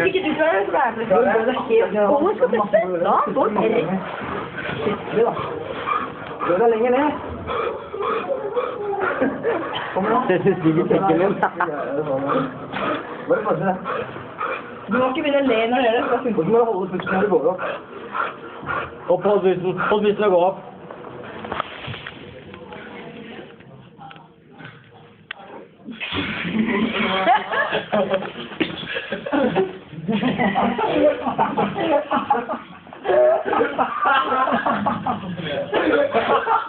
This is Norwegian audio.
Ikke du før, så er det hvor skal du sette da? Hvor er det? Du er lenger ned. Det synes ikke tenker min. Bare passe det. Du må ikke begynne å le når du gjør det. Og så må du holde pusten når du går opp. Opp på pusten. Hold pusten og gå opp. Ha ha ha ha!